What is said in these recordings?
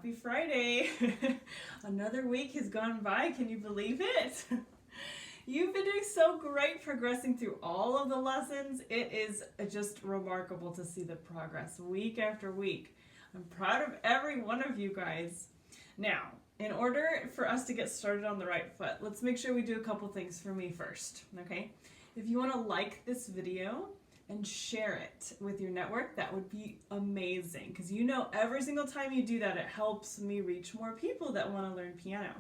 Happy Friday. Another week has gone by. Can you believe it? You've been doing so great progressing through all of the lessons. It is just remarkable to see the progress week after week. I'm proud of every one of you guys. Now, in order for us to get started on the right foot, let's make sure we do a couple things for me first, okay? If you want to like this video and share it with your network, that would be amazing, because you know every single time you do that, it helps me reach more people that want to learn piano.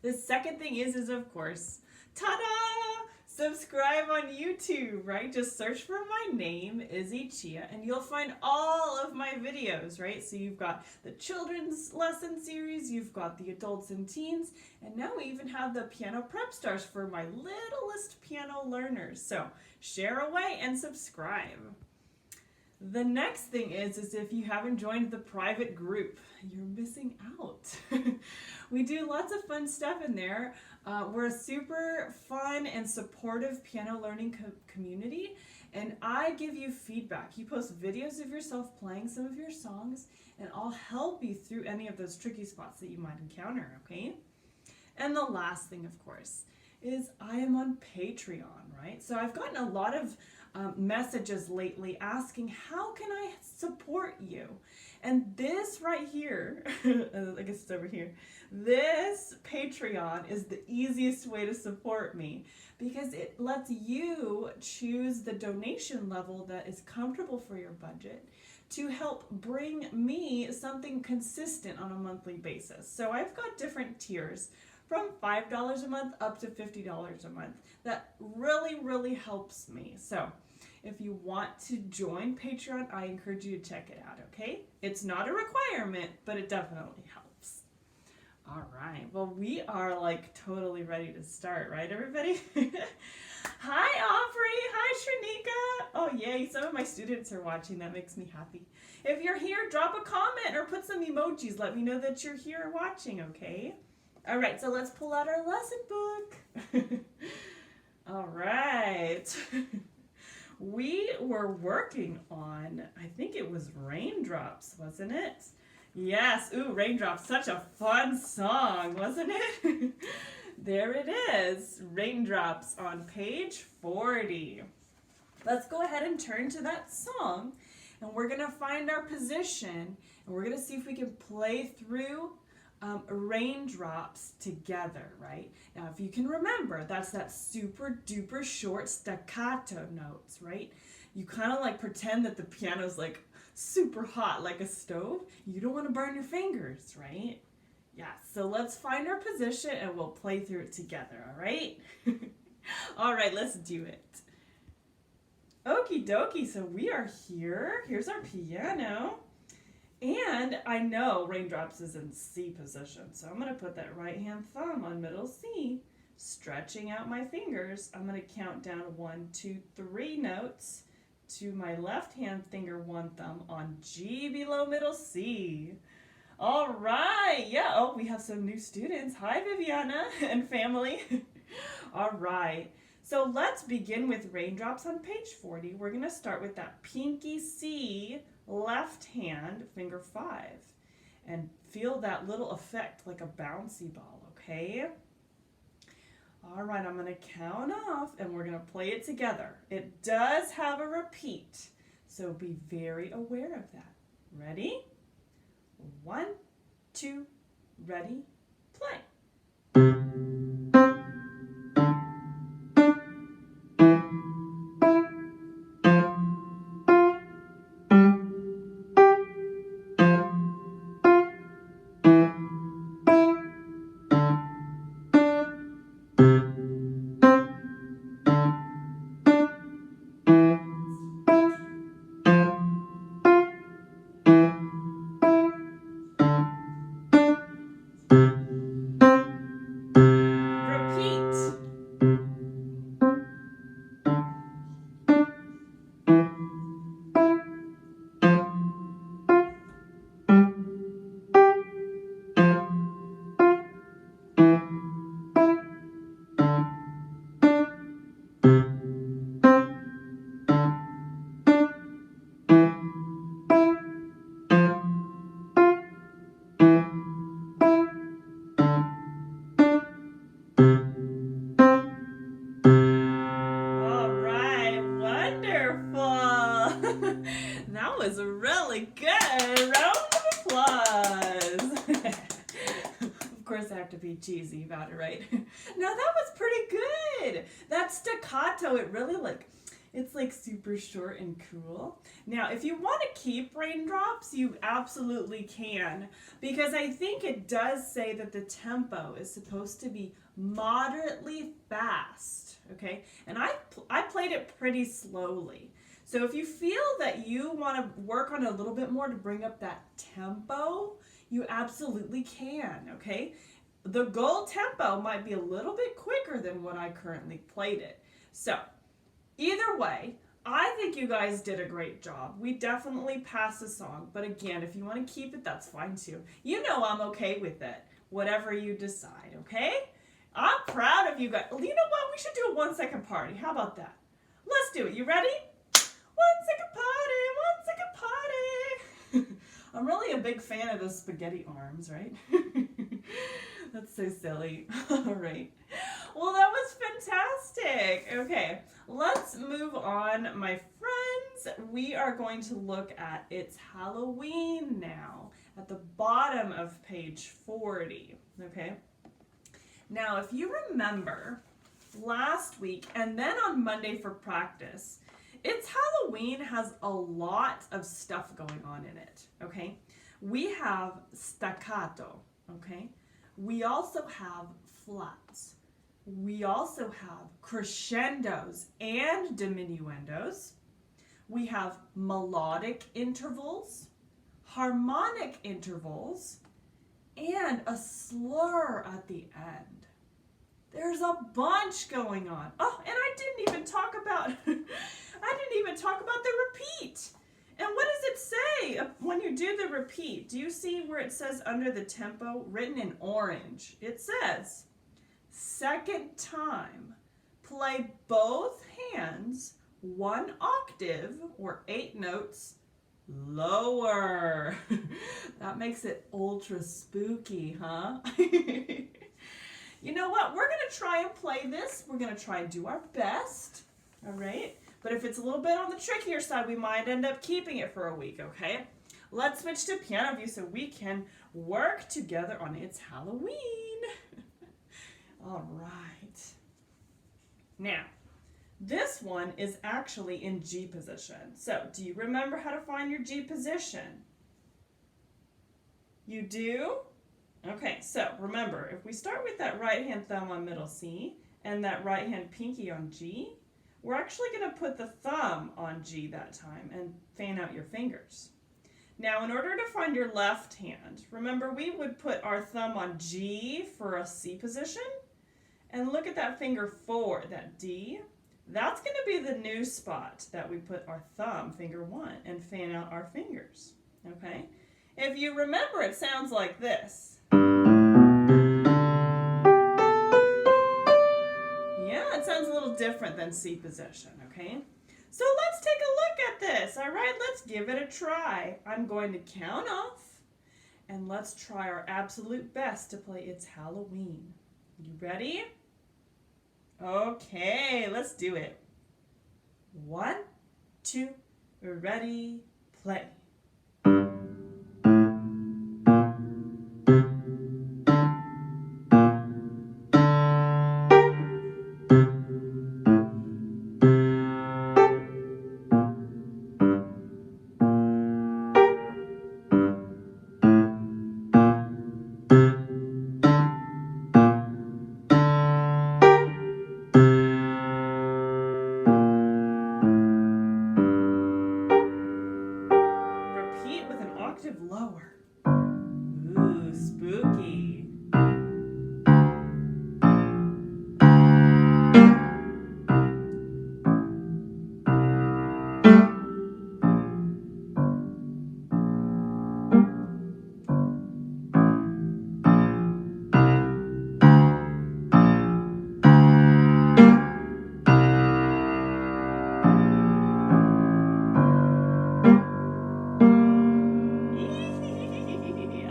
The second thing is of course, ta-da! Subscribe on YouTube, right? Just search for my name, Izzy Chia, and you'll find all of my videos, right? So you've got the children's lesson series, you've got the adults and teens, and now we even have the piano prep stars for my littlest piano learners. So share away and subscribe. The next thing is if you haven't joined the private group, you're missing out. We do lots of fun stuff in there. We're a super fun and supportive piano learning community, and I give you feedback. You post videos of yourself playing some of your songs, and I'll help you through any of those tricky spots that you might encounter, okay? And the last thing, of course, is I am on Patreon, right? So I've gotten a lot of messages lately asking, how can I support you? And this right here, I guess it's over here, this Patreon is the easiest way to support me, because it lets you choose the donation level that is comfortable for your budget to help bring me something consistent on a monthly basis. So I've got different tiers from $5 a month up to $50 a month. That really helps me. So if you want to join Patreon, I encourage you to check it out, okay? It's not a requirement, but it definitely helps. All right, well, we are like totally ready to start, right, everybody? Hi, Aubrey. Hi, Shrenika. Oh, yay, some of my students are watching. That makes me happy. If you're here, drop a comment or put some emojis. Let me know that you're here watching, okay? All right, so let's pull out our lesson book. All right. We were working on, I think it was Raindrops, wasn't it? Yes, ooh, Raindrops, such a fun song, wasn't it? There it is, Raindrops on page 40. Let's go ahead and turn to that song, and we're gonna find our position, and we're gonna see if we can play through raindrops together, right? Now, if you can remember, that's that super duper short staccato notes, right? You kind of like pretend that the piano's like super hot like a stove. You don't want to burn your fingers, right? Yeah, so let's find our position and we'll play through it together, all right? All right, let's do it. Okie dokie, so we are here. Here's our piano. And I know Raindrops is in C position, so I'm going to put that right hand thumb on middle C, stretching out my fingers. I'm going to count down 1, 2, 3 notes to my left hand finger, 1 thumb on G below middle C. All right, yeah, oh, we have some new students. Hi, Viviana and family. All right, so let's begin with Raindrops on page 40. We're going to start with that pinky C, left hand, finger 5, and feel that little effect like a bouncy ball, okay? All right, I'm going to count off and we're going to play it together. It does have a repeat, so be very aware of that. Ready? 1, 2, ready, play. Wonderful. That was really good. Round of applause. Of course, I have to be cheesy about it, right? No, that was pretty good. That staccato, it's like super short and cool. Now, if you want to keep raindrops, you absolutely can, because I think it does say that the tempo is supposed to be moderately fast, okay? And I played it pretty slowly. So if you feel that you want to work on it a little bit more to bring up that tempo, you absolutely can, okay? The goal tempo might be a little bit quicker than what I currently played it. So, either way, I think you guys did a great job. We definitely passed the song, but again, if you want to keep it, that's fine too. You know I'm okay with it, whatever you decide, okay? I'm proud of you guys. You know what? We should do a 1 second party. How about that? Let's do it. You ready? 1 second party, 1 second party. I'm really a big fan of those spaghetti arms, right? That's so silly. All right. Well, that was fantastic. Okay, let's move on, my friends. We are going to look at It's Halloween now at the bottom of page 40. Okay. Now, if you remember last week and then on Monday for practice, It's Halloween has a lot of stuff going on in it. Okay. We have staccato. Okay. We also have flats. We also have crescendos and diminuendos. We have melodic intervals, harmonic intervals, and a slur at the end. There's a bunch going on. Oh, and I didn't even talk about the repeat. And what does it say when you do the repeat? Do you see where it says under the tempo, written in orange? It says, second time, play both hands 1 octave or 8 notes lower. That makes it ultra spooky, huh? You know what? We're going to try and play this. We're going to try and do our best. All right? But if it's a little bit on the trickier side, we might end up keeping it for a week, okay? Let's switch to piano view so we can work together on It's Halloween. All right. Now, this one is actually in G position. So, do you remember how to find your G position? You do? Okay, so remember, if we start with that right hand thumb on middle C and that right hand pinky on G, we're actually going to put the thumb on G that time and fan out your fingers. Now, in order to find your left hand, remember we would put our thumb on G for a C position, and look at that finger 4, that D. That's going to be the new spot that we put our thumb, finger 1, and fan out our fingers, okay? If you remember, it sounds like this. Yeah, it sounds a little different than C position, okay? So let's take a look at this, all right? Let's give it a try. I'm going to count off, and let's try our absolute best to play It's Halloween. You ready? Okay, let's do it. 1, 2, ready, play. Lower. Ooh, spooky.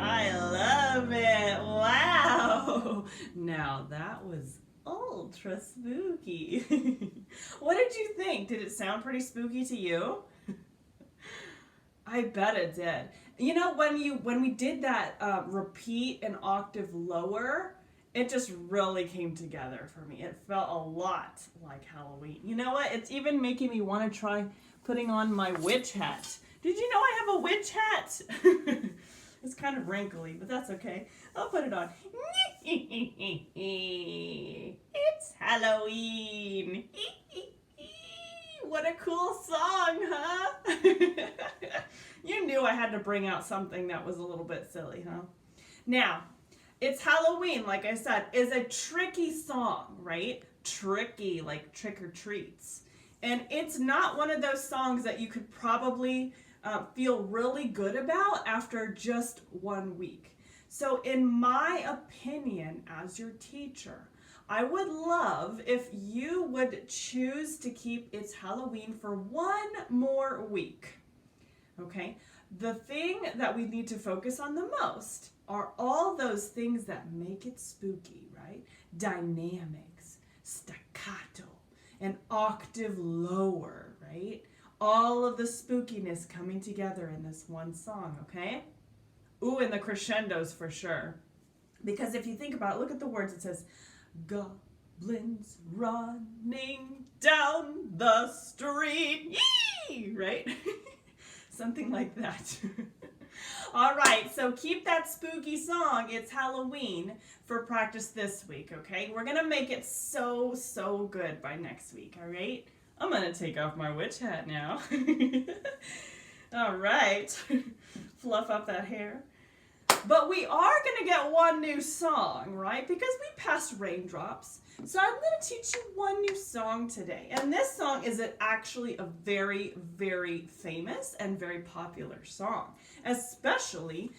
I love it. ultra spooky. What did you think? Did it sound pretty spooky to you? I bet it did. You know, when we did that repeat an octave lower, it just really came together for me. It felt a lot like Halloween. You know what? It's even making me want to try putting on my witch hat. Did you know I have a witch hat? It's kind of wrinkly, but that's okay. I'll put it on. It's Halloween. What a cool song, huh? You knew I had to bring out something that was a little bit silly, huh? Now, It's Halloween, like I said, is a tricky song, right? Tricky, like trick or treats. And it's not one of those songs that you could probably feel really good about after just 1 week. So in my opinion, as your teacher, I would love if you would choose to keep It's Halloween for 1 more week. Okay? The thing that we need to focus on the most are all those things that make it spooky, right? Dynamics, staccato, an octave lower, right? All of the spookiness coming together in this one song, okay? Ooh, and the crescendos for sure. Because if you think about it, look at the words. It says, goblins running down the street, yee! Right? Something like that. All right, so keep that spooky song, It's Halloween, for practice this week, okay? We're going to make it so, so good by next week, all right? I'm going to take off my witch hat now. All right. Fluff up that hair. But we are going to get one new song, right? Because we passed raindrops. So I'm going to teach you one new song today. And this song is actually a very, very famous and very popular song, especially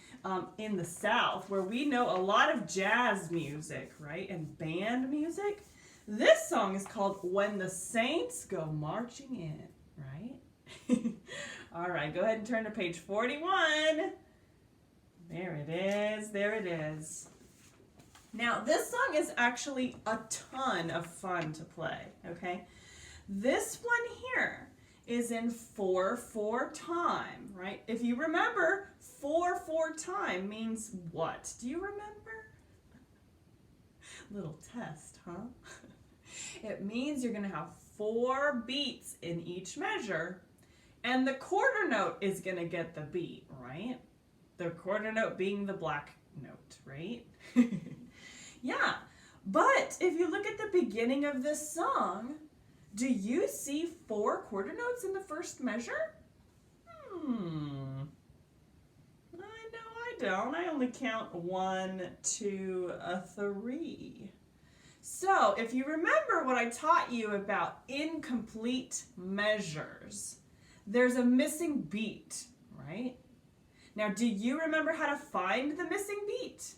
in the South, where we know a lot of jazz music, right? And band music. This song is called When the Saints Go Marching In, right? All right, go ahead and turn to page 41. There it is, there it is. Now, this song is actually a ton of fun to play, okay? This one here is in 4/4 time, right? If you remember, 4/4 time means what? Do you remember? Little test, huh? It means you're going to have 4 beats in each measure, and the quarter note is going to get the beat, right? The quarter note being the black note, right? Yeah, but if you look at the beginning of this song, do you see 4 quarter notes in the first measure? I don't. I only count 1, 2, 3. So if you remember what I taught you about incomplete measures, there's a missing beat, right? Now, do you remember how to find the missing beat?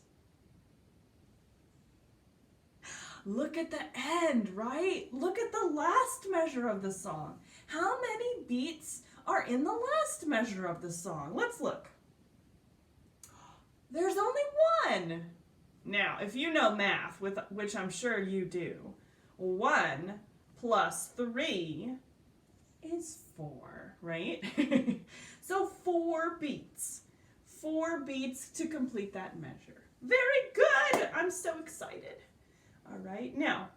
Look at the end, right? Look at the last measure of the song. How many beats are in the last measure of the song? Let's look. There's only 1. Now, if you know math, which I'm sure you do, 1 plus 3 is 4, right? So 4 beats. 4 beats to complete that measure. Very good! I'm so excited. All right, now,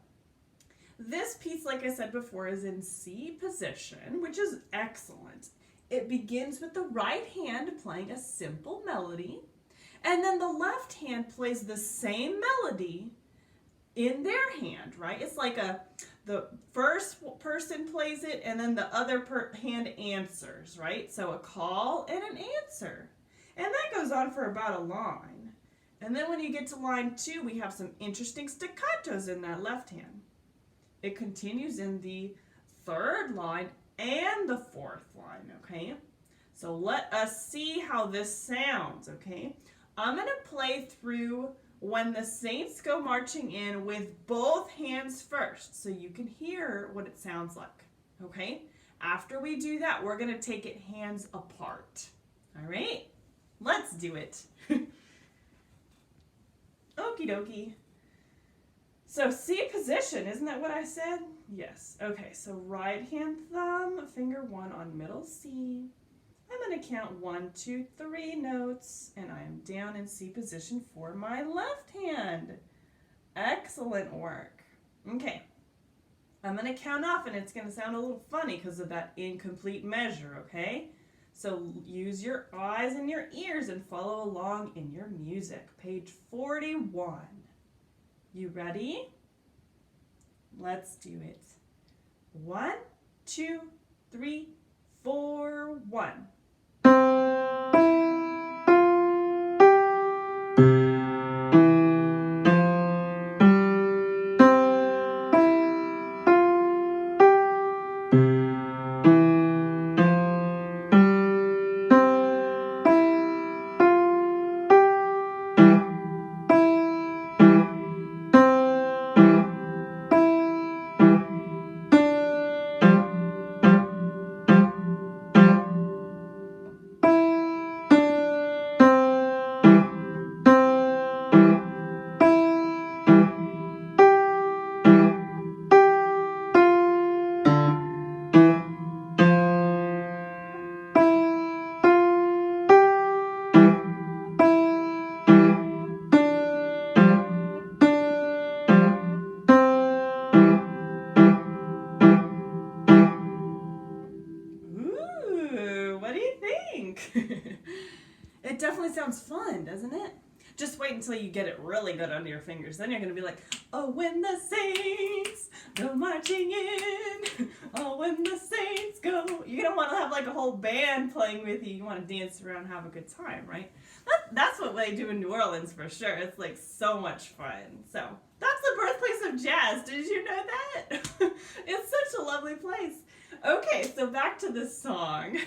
this piece, like I said before, is in C position, which is excellent. It begins with the right hand playing a simple melody, and then the left hand plays the same melody in their hand, right? It's like the first person plays it, and then the other hand answers, right? So a call and an answer. And that goes on for about a line. And then when you get to line 2, we have some interesting staccatos in that left hand. It continues in the 3rd line and the 4th line, okay? So let us see how this sounds, okay? I'm going to play through When the Saints Go Marching In with both hands first, so you can hear what it sounds like, okay? After we do that, we're going to take it hands apart, all right? Let's do it. Okie dokie. So C position, isn't that what I said? Yes. Okay, so right hand thumb, finger 1 on middle C. I'm going to count 1, 2, 3 notes, and I am down in C position for my left hand. Excellent work. Okay, I'm going to count off, and it's going to sound a little funny because of that incomplete measure, okay? So use your eyes and your ears and follow along in your music. Page 41. You ready? Let's do it. 1, 2, 3, 4, 1. Ooh, what do you think? It definitely sounds fun, doesn't it? Just wait until you get it really good under your fingers. Then you're going to be like, oh, when the saints go marching in. Oh, when the saints go. You're going to want to have like a whole band playing with you. You want to dance around and have a good time, right? That's what they do in New Orleans for sure. It's like so much fun. So that's the birthplace of jazz. Did you know that? It's such a lovely place. Okay, so back to the song.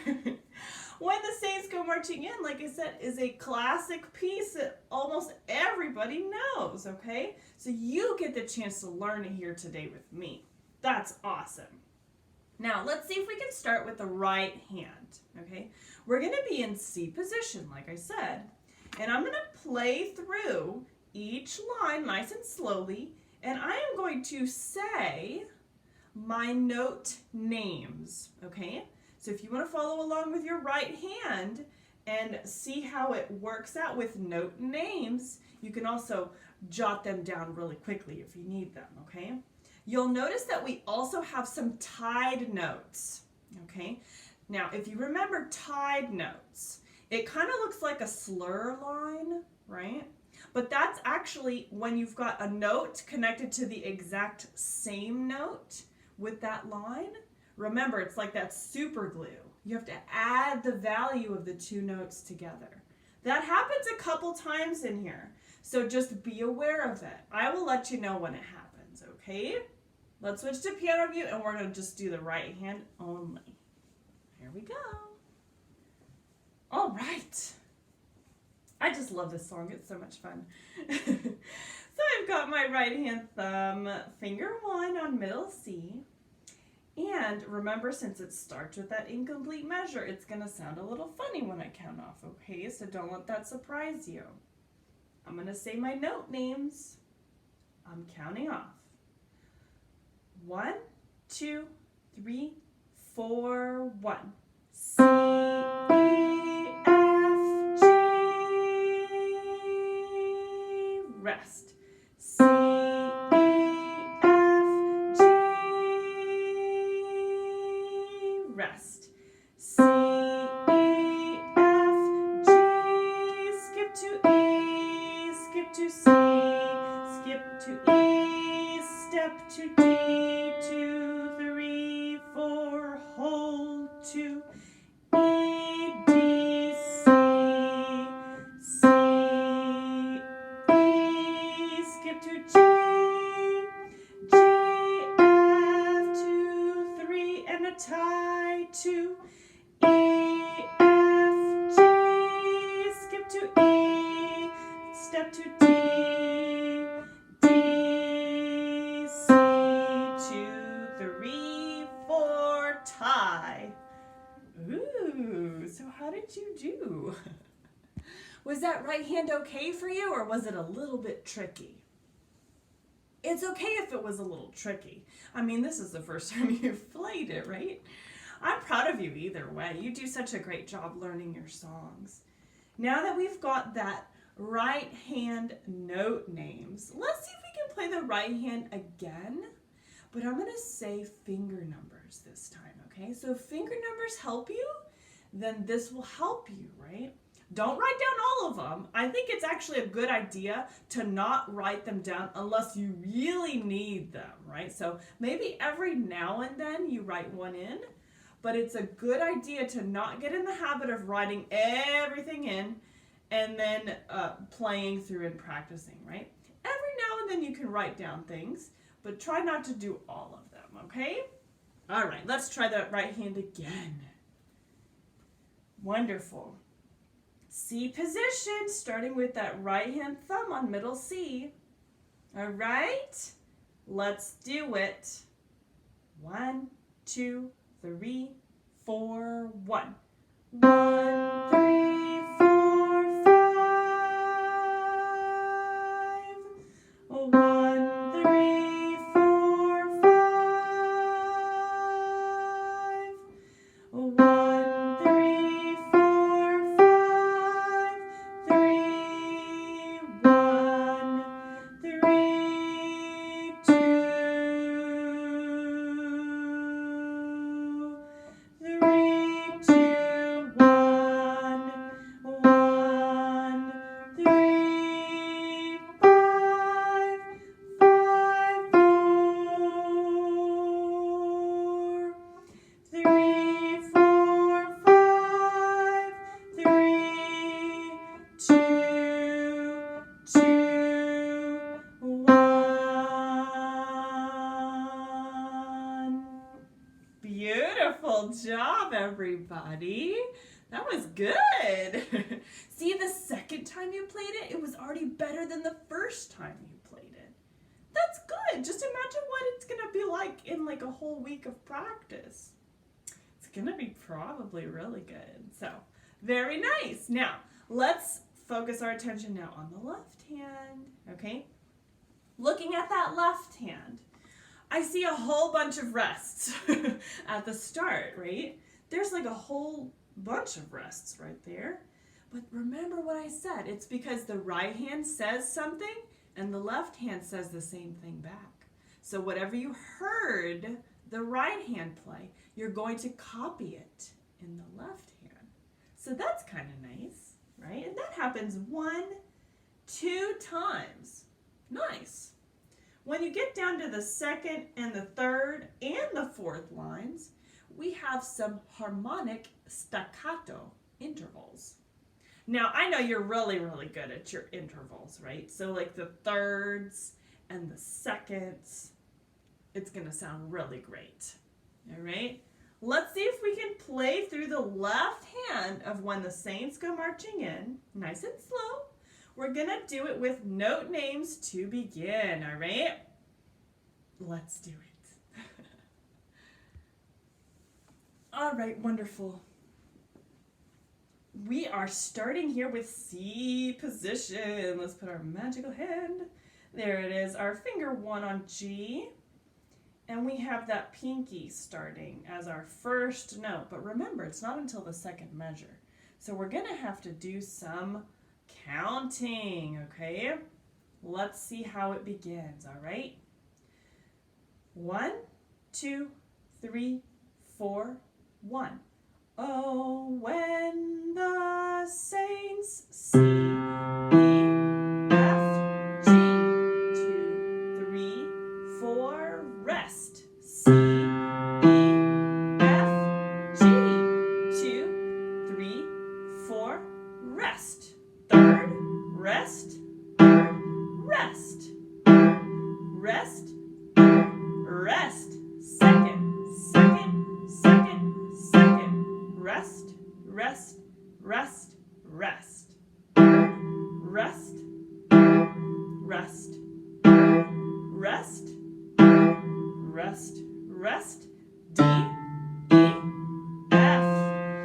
When the Saints Go Marching In, like I said, is a classic piece that almost everybody knows, okay? So you get the chance to learn it here today with me. That's awesome. Now, let's see if we can start with the right hand, okay? We're going to be in C position, like I said, and I'm going to play through each line nice and slowly, and I am going to say my note names, okay? So if you want to follow along with your right hand and see how it works out with note names, you can also jot them down really quickly if you need them, okay? You'll notice that we also have some tied notes, okay? Now, if you remember tied notes, it kind of looks like a slur line, right? But that's actually when you've got a note connected to the exact same note with that line. Remember, it's like that super glue. You have to add the value of the two notes together. That happens a couple times in here, so just be aware of it. I will let you know when it happens, okay? Let's switch to piano view, and we're going to just do the right hand only. Here we go. All right. I just love this song. It's so much fun. So I've got my right hand thumb, finger 1 on middle C. And remember, since it starts with that incomplete measure, it's going to sound a little funny when I count off, okay? So don't let that surprise you. I'm going to say my note names. I'm counting off. 1, 2, 3, 4, 1. C, E, F, G, rest. C, rest. C, E, F, G, skip to E, skip to C, skip to E, step to D, 2, 3, 4, hold to E, D, C, C, E, skip to G, G, F, 2, 3, and a tie to E, F, G, skip to E, step to D, D, C, 2, 3, 4, tie. Ooh, so how did you do? Was that right hand okay for you, or was it a little bit tricky? It's okay if it was a little tricky. I mean, this is the first time you've played it, right? I'm proud of you either way. You do such a great job learning your songs. Now that we've got that right hand note names, let's see if we can play the right hand again. But I'm going to say finger numbers this time, okay? So if finger numbers help you, then this will help you, right? Don't write down all of them. I think it's actually a good idea to not write them down unless you really need them, right? So maybe every now and then you write one in, but it's a good idea to not get in the habit of writing everything in and then playing through and practicing, right? Every now and then you can write down things, but try not to do all of them, okay? All right, let's try that right hand again. Wonderful. C position, starting with that right hand thumb on middle C. All right, let's do it. 1, 2, 3, 4, 1. 1, 3, 4, 5. 1, 3, 4, 5. 1, 3, 4, 5. 3, 1, 3, 2. 3, 2, 1. 1, 3, 5. 5, 4. 3, 4, 5. 3, 2, 2, 1. Beautiful job, everybody. That was good. See, the second time you played it, it was already better than the first time you played it. That's good. Just imagine what it's going to be like in like a whole week of practice. It's going to be probably really good. So, very nice. Now, let's focus our attention now on the left hand, okay? Looking at that left hand, I see a whole bunch of rests at the start, right? There's like a whole bunch of rests right there. But remember what I said. It's because the right hand says something and the left hand says the same thing back. So whatever you heard the right hand play, you're going to copy it in the left hand. So that's kind of nice, right? And that happens 1, 2 times. Nice. When you get down to the second and the third and the fourth lines, we have some harmonic staccato intervals. Now, I know you're really, really good at your intervals, right? So like the thirds and the seconds, it's going to sound really great. All right? Let's see if we can play through the left hand of When the Saints Go Marching In, nice and slow. We're going to do it with note names to begin, all right? Let's do it. All right, wonderful. We are starting here with C position. Let's put our magical hand. There it is, our finger 1 on G. And we have that pinky starting as our first note. But remember, it's not until the second measure. So we're going to have to do some counting, okay? Let's see how it begins, all right? 1, 2, 3, 4, 1. Oh, when the saints C, E, F, G, 2, 3, 4, rest. C, E, F, G, 2, 3, 4, rest. Third, rest, third, rest, rest, rest, second, second, second, second, rest, rest, rest, rest, rest, rest, rest, rest, rest, D, E, F,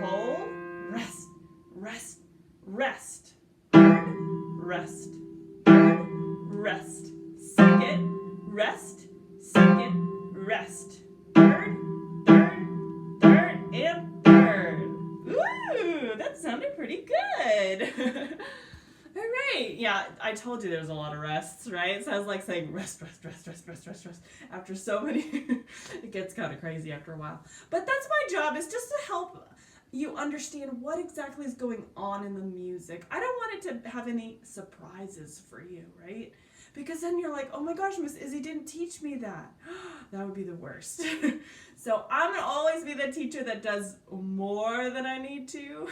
hold, rest, rest, rest, rest, rest, second, rest, second, rest. Third, third, third, and third. Ooh, that sounded pretty good. All right. Yeah, I told you there's a lot of rests, right? So I was like saying rest, rest, rest, rest, rest, rest, rest. After so many, it gets kind of crazy after a while. But that's my job, is just to help you understand what exactly is going on in the music. I don't want it to have any surprises for you, right? Because then you're like, oh my gosh, Miss Izzy didn't teach me that. That would be the worst. So I'm going to always be the teacher that does more than I need to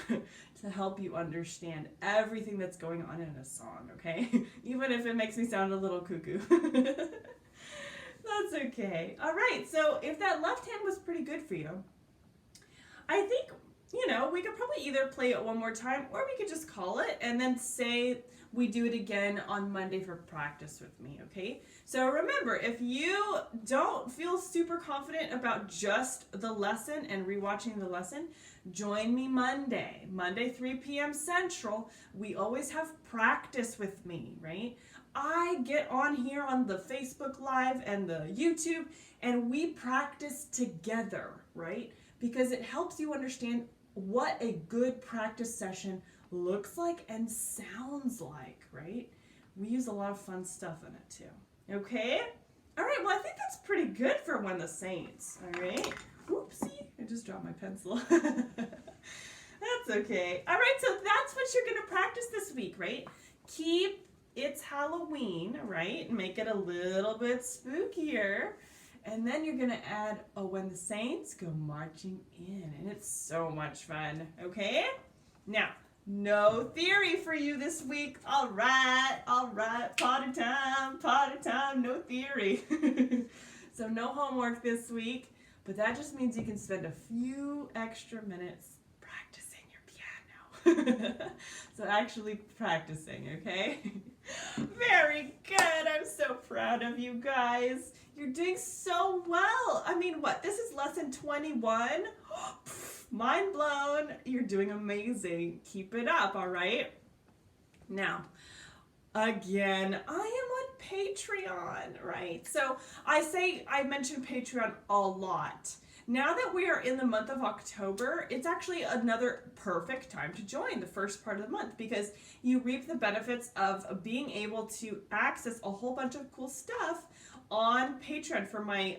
help you understand everything that's going on in a song, okay? Even if it makes me sound a little cuckoo. That's okay. All right, so if that left hand was pretty good for you, I think, we could probably either play it one more time, or we could just call it and then say we do it again on Monday for practice with me, okay? So remember, if you don't feel super confident about just the lesson and rewatching the lesson, join me Monday, 3 p.m. Central. We always have practice with me, right? I get on here on the Facebook Live and the YouTube, and we practice together, right? Because it helps you understand what a good practice session looks like and sounds like, right? We use a lot of fun stuff in it too. Okay? All right, well, I think that's pretty good for When the Saints. All right? Whoopsie, I just dropped my pencil. That's okay. All right, so that's what you're going to practice this week, right? Keep It's Halloween, right? Make it a little bit spookier. And then you're going to add When the Saints Go Marching In. And it's so much fun, okay? Now, no theory for you this week. All right, party time, no theory. So no homework this week, but that just means you can spend a few extra minutes practicing your piano. So actually practicing, okay? Very good. I'm so proud of you guys. You're doing so well. I mean, what? This is lesson 21. Mind blown. You're doing amazing. Keep it up, all right? Now, again, I am on Patreon, right? So I mention Patreon a lot. Now that we are in the month of October, it's actually another perfect time to join the first part of the month, because you reap the benefits of being able to access a whole bunch of cool stuff on Patreon. For my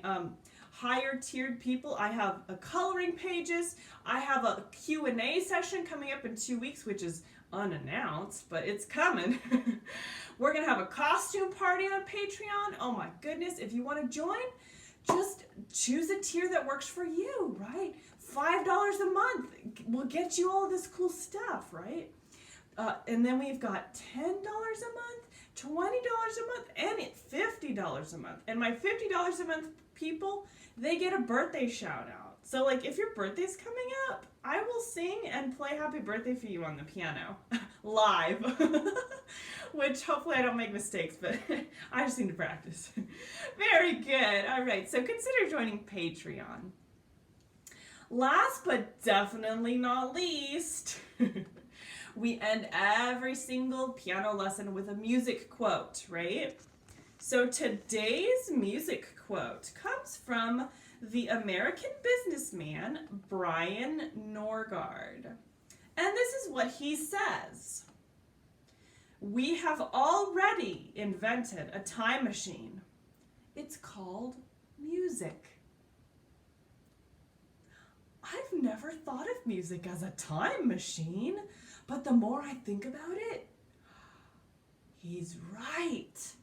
higher tiered people, I have coloring pages. I have a Q&A session coming up in 2 weeks, which is unannounced, but it's coming. We're going to have a costume party on Patreon. Oh my goodness. If you want to join, just choose a tier that works for you, right? $5 a month will get you all this cool stuff, right? And then we've got $10 a month, $20 a month, and $50 a month. And my $50 a month people, they get a birthday shout out. So like if your birthday's coming up, I will sing and play happy birthday for you on the piano live. Which hopefully I don't make mistakes, but I just need to practice. Very good. All right, so consider joining Patreon. Last but definitely not least, we end every single piano lesson with a music quote, right? So today's music quote comes from the American businessman Brian Norgard. And this is what he says. We have already invented a time machine. It's called music. I've never thought of music as a time machine, but the more I think about it, he's right.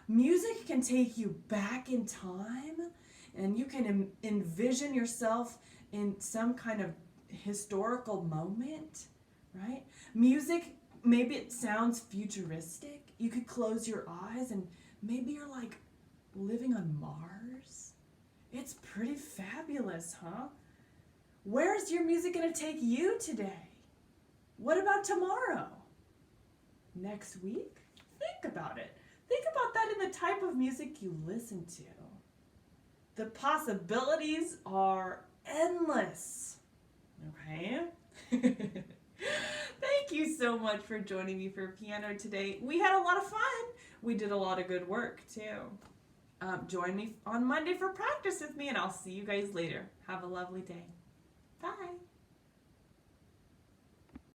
Music can take you back in time, and you can envision yourself in some kind of historical moment, right? Music, maybe it sounds futuristic. You could close your eyes and maybe you're like living on Mars. It's pretty fabulous, huh? Where's your music going to take you today? What about tomorrow? Next week? Think about it. Think about that in the type of music you listen to. The possibilities are endless. Okay? Thank you so much for joining me for piano today. We had a lot of fun. We did a lot of good work too. join me on Monday for practice with me, and I'll see you guys later. Have a lovely day. Bye.